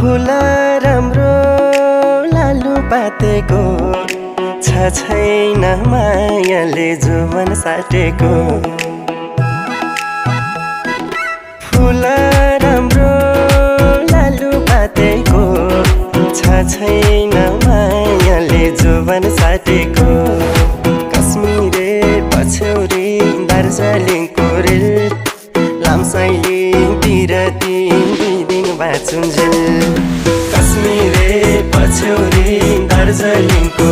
फुल राम्रो लालु पातेको छैन मायाले जुवन साटेको फुल राम्रो लालु पातेको छैन मायाले जुवन साटेको कश्मीरे पछ्यौरी दार्जिलिङको रेल लामसाइलिङतिर दुई दिन बाँचुन्जेल कश्मीरे पछ्यौरी दार्जिलिङको